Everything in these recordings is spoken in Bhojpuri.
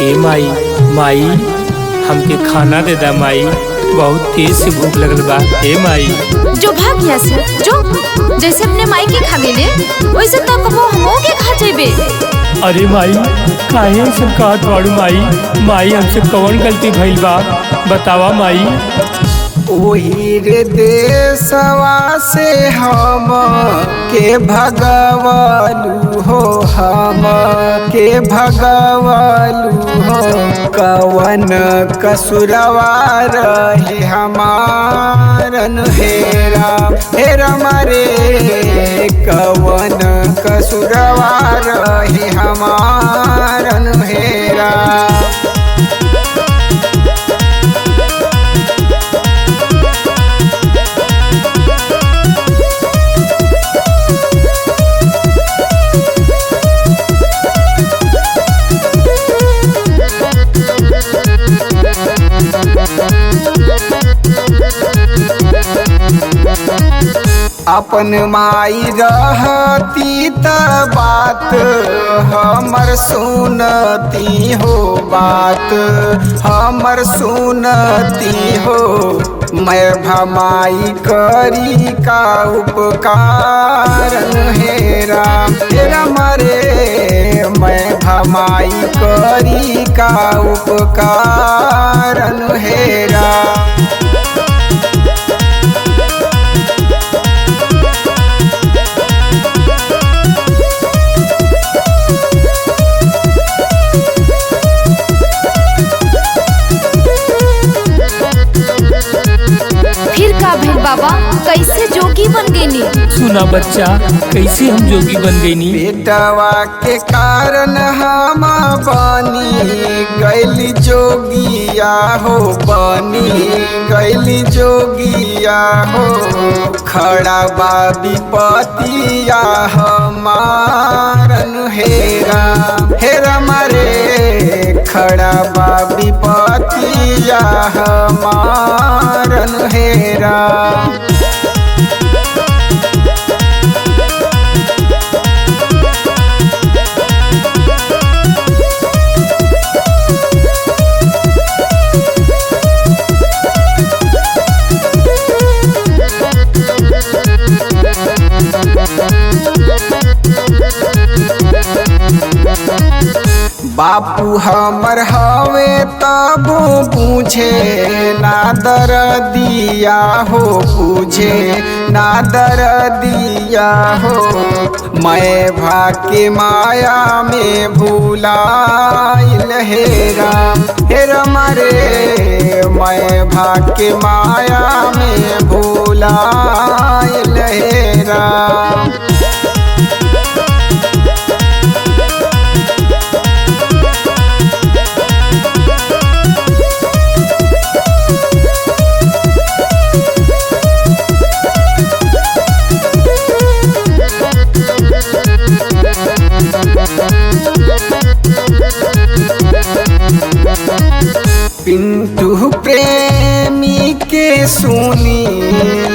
ए माई, माई हमके खाना दे दा माई, बहुत तेज से भूख लगल बा। ए माई जो भाग यहाँ से जो, जैसे अपने माई के खा गेले वैसे तो कबो हमो के खा जेबे। अरे माई काहे ऐसे कहत बाड़ू माई, माई हमसे कौन गलती भइल बा बतावा माई। ओही रे देशवा से हम के भगवालू हो, हम के भगवालू हो। कवन कसुरवा रहे हमारन हेरा हेरा मरे, कवन कसुरवा रहे हमारन हेरा। अपन माई रहती त बात हमर सुनती हो, बात हमर सुनती हो। मैं भमाई करी का उपकारन हेरा हेरा मरे, मैं भमाई करी का उपकारन हेरा। फिर का भेल बाबा, कैसे जोगी बन गईनी? सुना बच्चा कैसे हम जोगी बन गईनी। बेटवा के कारण हम बनी गैली जोगिया हो, बनी गैली जोगिया हो। खड़ा बा विपतिया हमारन हेरा हेरा मरे, खड़ा बा विपतिया हमारन हेरा। बापू हमर हवे तब पूछे ना दर दिया हो, पूछे ना दर दिया हो। मैं भाके माया में भूलाइल हेरा हेरा मरे, मैं भाके माया में भूलाइल हेरा। पिंटू प्रेमी के सुनी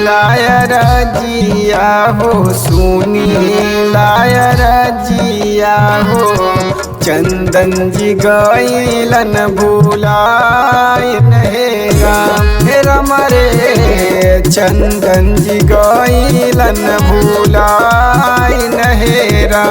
लायर जिया हो, सुनी लायर जिया हो। चंदन जी गईलन भूलाइन हेरा हेरा मरे, चंदन जी गईलन भूलाइन हेरा।